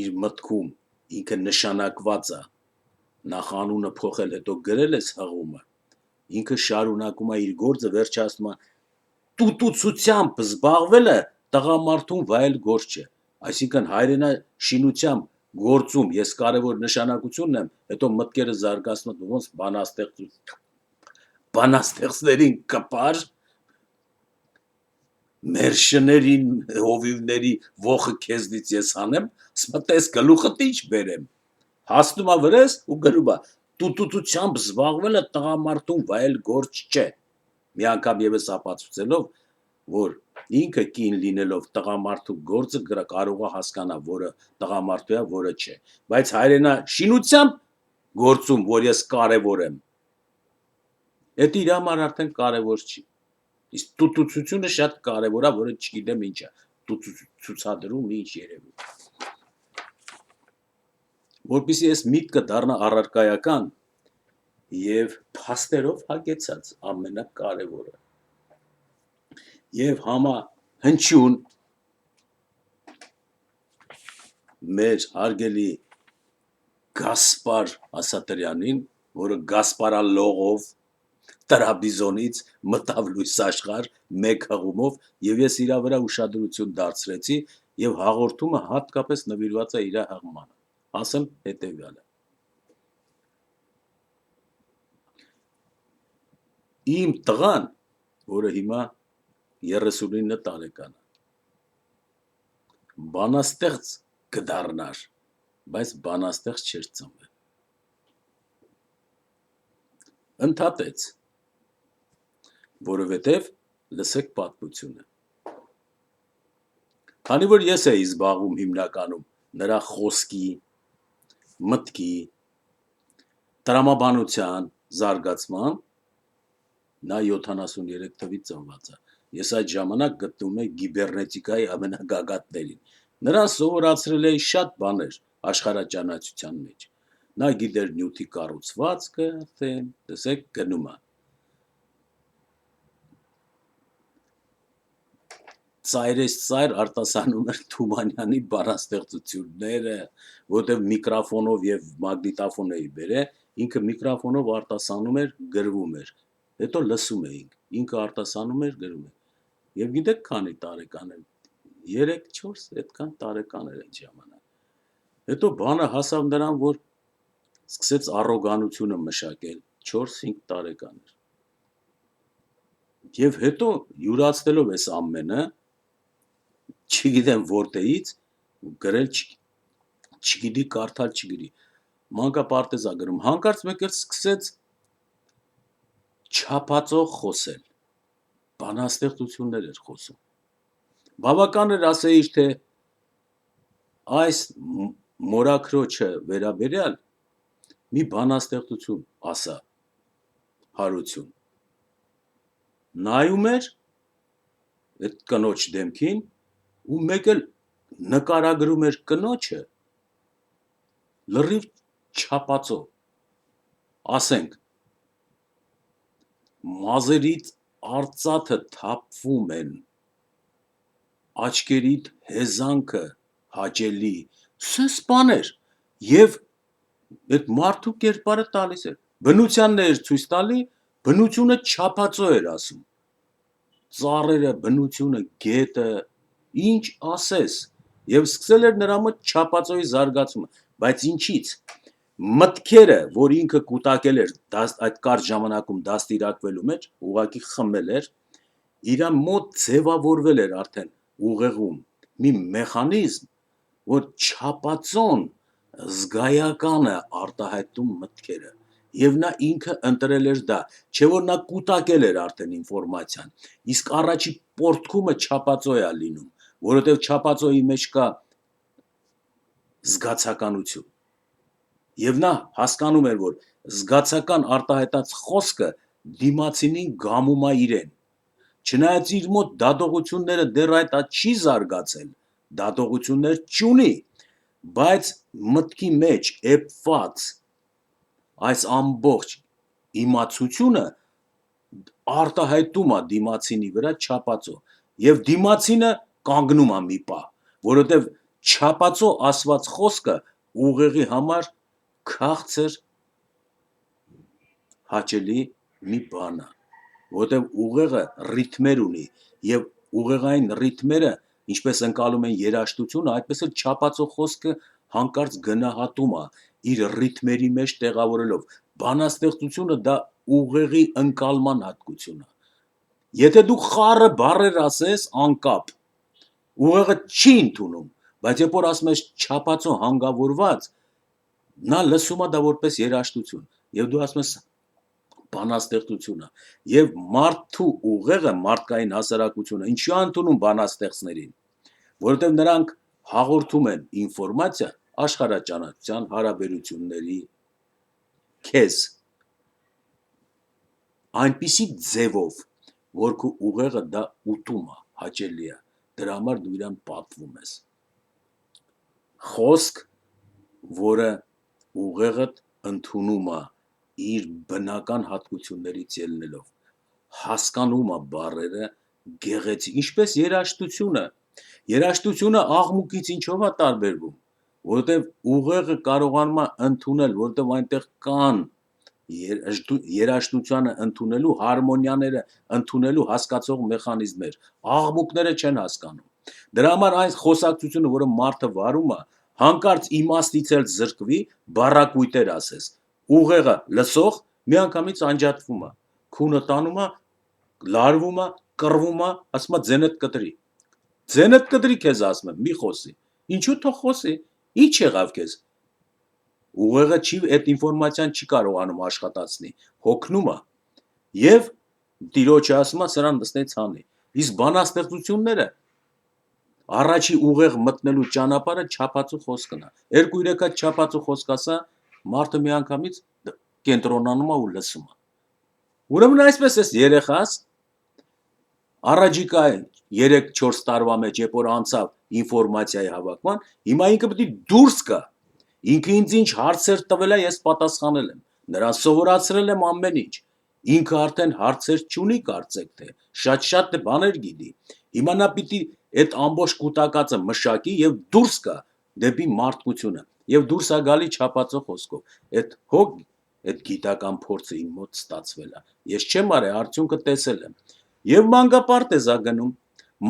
իր մտքում ինքը նշանակված է, նախ անունը փոխել, հետո գրել ես հղումը, ինքը շարունակում է իր գործը, վերջացնում է տուտուցությամբ զբաղվելը տղամարդուն վայել գործ չէ, այսինքն հայրենաշինությամբ գործում ես կարևոր նշանակություն ունեմ, հետո մտքերը զարգացնում ոնց բանաստեղծներին կպար, մեր շներին հովիվների ողը քեզնից ես հանեմ, ասում տես գլուխդ ինչ բերեմ, հասնում է վրես ու գրում է տուտուցությամբ զբաղվելը տղամարդուն վայել գործ չէ, մի անգամ եւս ապացուցելով, որ ինքը կին լինելով տղամարդու գործը կարող է հասկանա, որը տղամարդու է, որը չէ, բայց հայրենաշինությամբ գործում, որ ես կարևոր եմ, այդ իր համար արդեն կարևոր չի, իսկ տուտուցությունը շատ կարևոր է, որը չգիտեմ ինչ է, ցուցադրում ինչ երևում, որպեսզի այս միտքը դառնա առարկայական եւ փաստերով հագեցած ամենակարևորը եւ համահնչյուն մեր հարգելի Գասպար Ասատրյանին, որը Գասպարալողով տրաբիզոնից մտավ լույս աշխարհ մեկ հղումով եւ ես իրա վրա ուշադրություն դարձրեցի եւ հաղորդումը հատկապես նվիրված է իր հղմանը, ասեմ հետեւյալը. Իմ տղան, որը հիմա 39 տարեկան է, բանաստեղծ կդառնար, բայց բանաստեղծ չէր ծնվել, ընդհատեց, որովհետև լսեք պատմությունը, քանի որ ես էի զբաղվում հիմնականում նրա խոսքի, մտքի, տրամաբանության զարգացման, նա 73 թվից ծնված է, ես այդ ժամանակ գտնվում էի գիբեռնետիկայի ամենագագաթներին, նրան սովորացրել էի շատ բաներ աշխարհաճանաչության մեջ, նա գիտեր նյութի կառուցվածքը, տեսեք գնում է, ծայրես ծայր արտասանում էր Թումանյանի բանաստեղծությունները, որտեղ միկրոֆոնով եւ մագնիտոֆոն էի բերե, ինքը միկրոֆոնով արտասանում էր, գրվում էր, հետո լսում էինք, ինքը արտասանում էր, գրում էր, եւ գիտեք քանի տարեկան էր, 3-4 այդքան տարեկան էր այդ ժամանակ, հետո բանը հասավ նրան, որ սկսեց առոգանությունը մշակել, 4-5 տարեկան էր, եւ հետո յուրացնելով այս ամենը, չգիտեմ որտեղից, գրել չգիտի, կարդալ չգիտի, մանկապարտեզ է գրում, հանկարծ մեկ էլ սկսեց չափածո խոսել, բանաստեղծություններ էր խոսում, բավական էր ասեիր, թե այս մորաքրոջը վերաբերյալ մի բանաստեղծություն ասա, հարություն, նայում էր այդ կնոջ դեմքին, ու մեկ էլ նկարագրում էր կնոջը լրիվ չափածո, ասենք, մազերիդ արծաթը թափվում են, աչքերիդ հեզանքը հաճելի, սես բաներ, եւ այդ մարդու կերպարը տալիս էր, բնությանն էր ցույց տալի, բնությունը չափածո էր ասում, ծառերը, բնությունը, գետը, ինչ ասես, եւ սկսել էր նրա մոտ չափածոյի զարգացումը, բայց ինչից, մտքերը, որ ինքը կուտակել էր այդ կարճ ժամանակում դաստիարակվելու մեջ, ուղղակի խմել էր, իրա մոտ ձևավորվել էր արդեն ուղեղում մի մեխանիզմ, որ չափածոն զգայական է արտահայտում մտքերը, եւ նա ինքը ընտրել էր դա, չէ որ նա կուտակել էր արդեն ինֆորմացիան, իսկ առաջի պորտքումը չափածո է լինում, որովհետև չափածոյի մեջ կա զգացականություն, եւ նա հասկանում էր, որ զգացական արտահայտած խոսքը դիմացինին գամում է իրեն, չնայած իր մոտ դատողությունները դեռ այդ չի զարգացել, դատողություններ չունի, բայց մտքի մեջ էպված այս ամբողջ իմացությունը արտահայտում է դիմացինի վրա չափածո, եւ դիմացինը կանգնում է մի պահ, որովհետեւ չափածո ասված խոսքը ուղեղի համար քաղցր հաճելի մի բան է, որտեղ ուղեղը ռիթմեր ունի եւ ուղեղային ռիթմերը, ինչպես ընկալում են երաժշտությունը, այդպես էլ չափածո խոսքը հանկարծ գնահատում է իր ռիթմերի մեջ տեղավորելով։ Բանաստեղծությունը դա ուղեղի ընկալման հատկություն է։ Եթե դու խառը բառեր ասես անկապ, ուղեղը չի ընդունում, բայց երբ որ ասում ես չափածո հանգավորված, նա լսում է դա որպես երաժշտություն, եւ դու ասում ես բանաստեղծությունը, եւ մարդու ուղեղը, մարդկային հասարակությունը ինչու է ընդունում բանաստեղծներին, որովհետեւ նրանք հաղորդում են ինֆորմացիա աշխարհաճանաչության, հարաբերությունների, քեզ այնպիսի ձևով, որ քո ուղեղը դա ուտում է, հաճելի է, դրա համար դու իրան պատվում ես։ Խոսք, որը ուղեղդ ընդունում է իր բնական հատկություններից ելնելով, հասկանում է բառերը գեղեցիկ, ինչպես երաժշտությունը։ Երաժշտությունը աղմուկից ինչով է տարբերվում, որովհետև ուղեղը կարողանում է ընդունել, որովհետև այնտեղ կան երաժշտությանը ընդունելու, հարմոնիաները ընդունելու հասկացող մեխանիզմներ, աղմուկները չեն հասկանում։ Դրա համար այն խոսակցությունը, որը մարդը վարում է, հանկարծ իմաստից էլ զրկվի, բառակույտեր ասես, ուղեղը լսող միանգամից անջատվում է, քունը տանում է, լարվում է, կռվում է, ասում է ձենդ կտրի։ Ձենդ կտրի քեզ ասում եմ, մի խոսի։ Ինչու թող խոսի։ Ինչ եղավ քեզ։ Ուղեղը չի այդ ինֆորմացիան չի կարողանում աշխատացնի, հոգնում է եւ տիրոջը ասում է սրան դստե ցանի։ Իսկ բանաստեղծությունները առաջի ուղեղ մտնելու ճանապարհը չափածո խոսքն է։ 2-3 հատ չափածո խոսք ասա, մարդը միանգամից կենտրոնանում է ու լսում է։ Ուրեմն այսպես էս երեխաս առաջիկա 3-4 տարվա մեջ, երբ որ անցավ ինֆորմացիայի հավաքման, հիմա ինքը պետք է դուրս գա։ Ինքը ինձ ինչ հարցեր տվել է, ես պատասխանել եմ։ Նրան սովորացրել եմ ամեն ինչ։ Ինքը արդեն հարցեր չունի, կարծեք թե, շատ բաներ գիտի։ Հիմա նա պիտի այդ ամբողջ կուտակածը մշակի եւ դուրս գա դեպի մարդկությունը եւ դուրս է գալի չափածո խոսքով։ Այդ գիտական փորձը իմ մոտ ստացվել է։ Ես չեմ արել, արդյունքը տեսել եմ։ Եվ մանկապարտեզ է գնում։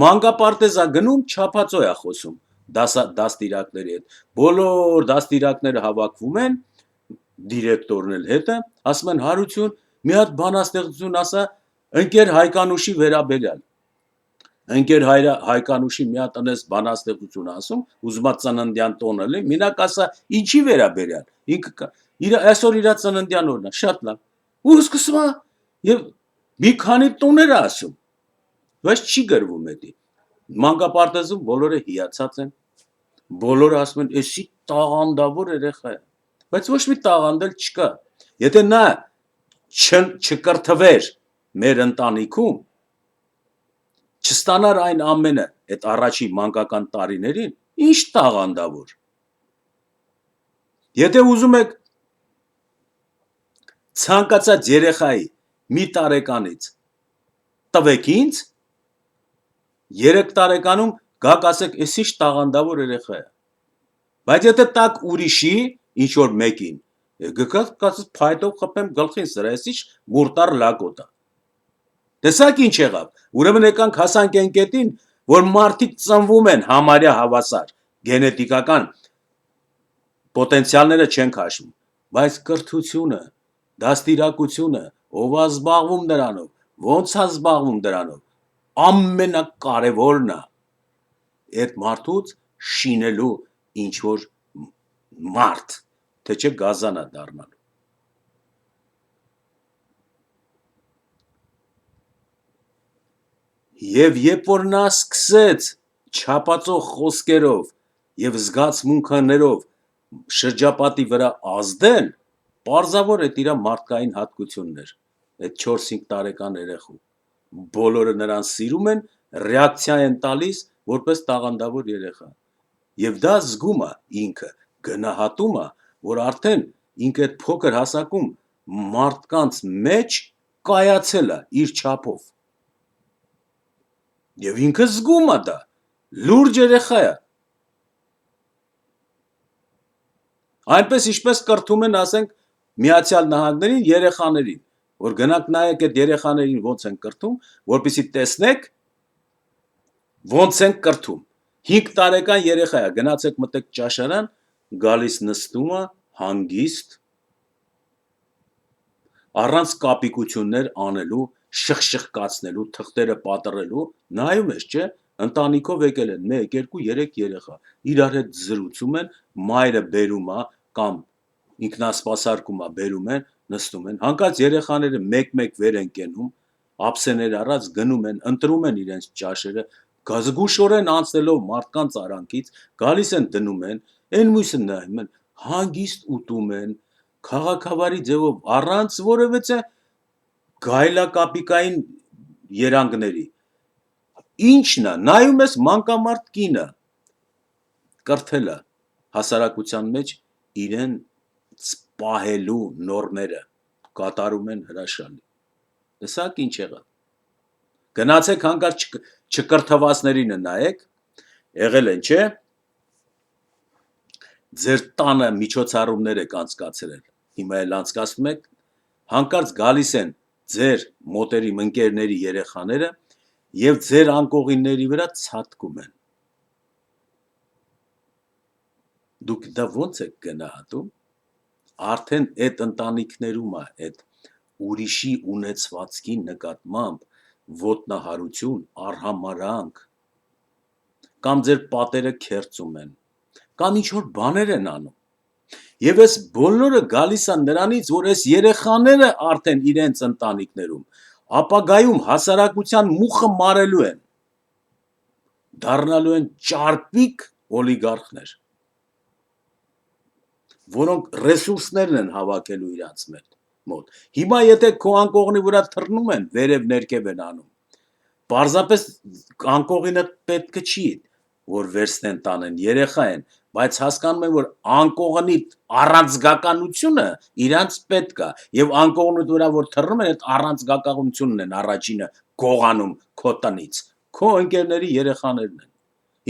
Մանկապարտեզ է գնում, չափածո է խոսում դաստիարակների հետ։ Բոլոր դաստիարակները հավաքվում են, դիրեկտորն էլ հետը, ասում են Հարություն, մի հատ բանաստեղծություն ասա ընկեր Հայկանուշի վերաբերյալ։ Ընկեր Հայկանուշի մի հատ անես բանաստեղծություն ասում, ուզում է ծննդյան տոն լինի, մենակ ասա ինչի վերաբերյալ։ Ինքը իր այսօր իր ծննդյան օրն է, շատ լավ։ Ու սկսում է եւ մի քանի տոներ ասում, բայց չի գրվում էդի։ Մանկապարտեզում բոլորը հիացած են, բոլորը ասում են, էսի տաղանդավոր երեխա է, բայց ոչ մի տաղանդել չկա։ Եթե նա չկրթվեր մեր ընտանիքում, չստանար այն ամենը այդ առաջի մանկական տարիներին, ինչ տաղանդավոր։ Եթե ուզում եք ցանկացած երեխայի մի տարեկանից տվեք ինձ, 3 տարեկանում գաք ասեք, էս ինչ տաղանդավոր երեխա է։ Բայց եթե տակ ուրիշի, ինչ որ մեկին, գկած կասես փայտով խփեմ գլխին սրա, էս ինչ մուրտար լակոտ է։ Տեսակ ինչ եղավ։ Ուրեմն եկանք հասանք այն կետին, որ մարդիկ ծնվում են համարյա հավասար, գենետիկական պոտենցիալները չեն քաշվում, բայց կրթությունը, դաստիարակությունը, ով է զբաղվում դրանով, ոնց է զբաղվում դրանով, ամենակարևորն է այդ մարդուց շինելու ինչ որ մարդ, թե չէ գազան է դառնալու։ Եվ երբ որ նա սկսեց չափածո խոսքերով եւ զգացմունքներով շրջապատի վրա ազդել, պարզավոր այդ իր մարդկային հատկություններ, այդ 4-5 տարեկան երեխու։ Բոլորը նրան սիրում են, ռեակցիա են տալիս որպես տաղանդավոր երեխա։ Եվ դա զգում է ինքը, գնահատում է, որ արդեն ինքը այդ փոքր հասակում մարդկանց մեջ կայացել է իր չափով։ Եվ ինքը զգում է դա, լուրջ երեխա է։ Այնպես ինչպես կրթում են, ասենք, Միացյալ Նահանգներին երեխաներին, որ գնանք նայեք այդ երեխաներին ոնց են կրթում, որպեսզի տեսնեք ոնց են կրթում։ 5 տարեկան երեխա է, գնացեք մտեք ճաշարան, գալիս նստում է հանգիստ, առանց կապիկություններ անելու, շխշխկացնելու, թղթերը պատռելու, նայում ես, չէ, ընտանիքով եկել են 1, 2, 3 երեխա, իրար հետ զրուցում են, մայրը բերում է կամ ինքնասպասարկում է բերում են, նստում են, հանկարծ երեխաները մեկ-մեկ վեր են կենում, ափսեներ առած գնում են, ընտրում են իրենց ճաշերը, զգուշորեն անցնելով մարդկանց արանքից, գալիս են դնում են, այն մյուսը նայում են, հանգիստ ուտում են, քաղաքավարի ձևով, առանց որևէ գայլակապիկային երանգների։ Ինչն է, նայում ես մանկամարդ կինը, կրթելը, հասարակության մեջ իրեն պահելու նորմերը կատարում են հրաշալի։ Տեսակ ինչ եղավ։ Գնացեք հանկարծ չկրթվածներինը նայեք, եղել են, չէ, ձեր տանը միջոցառումներ եք անցկացրել, հիմա էլ անցկացնում եք, հանկարծ գալիս են ձեր մոտերիմ ընկերների երեխաները եւ ձեր անկողինների վրա ցատկում են։ Դուք դա ոնց եք գնահատում։ Արդեն այդ ընտանիքներում է այդ ուրիշի ունեցվածքի նկատմամբ ոտնահարություն, արհամարանք, կամ ձեր պատերը քերծում են, կամ ինչ-որ բաներ են անում։ Եվ այս բոլորը գալիս է նրանից, որ այս երեխաները արդեն իրենց ընտանիքներում ապագայում հասարակության մուխը մարելու են, դառնալու են ճարպիկ օլիգարխներ, որոնք ռեսուրսներն են հավաքելու իրանց մոտ։ Հիմա եթե քո անկողնի վրա թռնում են, վերև ներքև են անում, պարզապես անկողինը պետք չի, որ վերցնեն տանեն, երեխա են, բայց հասկանում են, որ անկողնի առանցգականությունը իրանց պետք է, եւ անկողնուդ վրա որ թռնում են, այդ առանցգականությունն են առաջինը գողանում քո տնից, քո ընկերների երեխաներն են։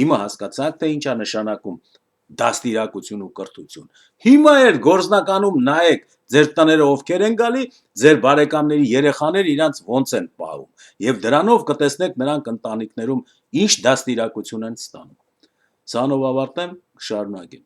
Հիմա հասկացաք, թե ինչ է նշանակում դաստիարակություն ու կրթություն։ Հիմա էր գործնականում նայեք ձեր տները ովքեր են գալի, ձեր բարեկամների երեխաներ իրանց ոնց են պահում, եւ դրանով կտեսնեք նրանք ընտանիքներում ինչ դաստիարակություն են ստանում։ Սրանով ավարտեմ, կշարունակեմ։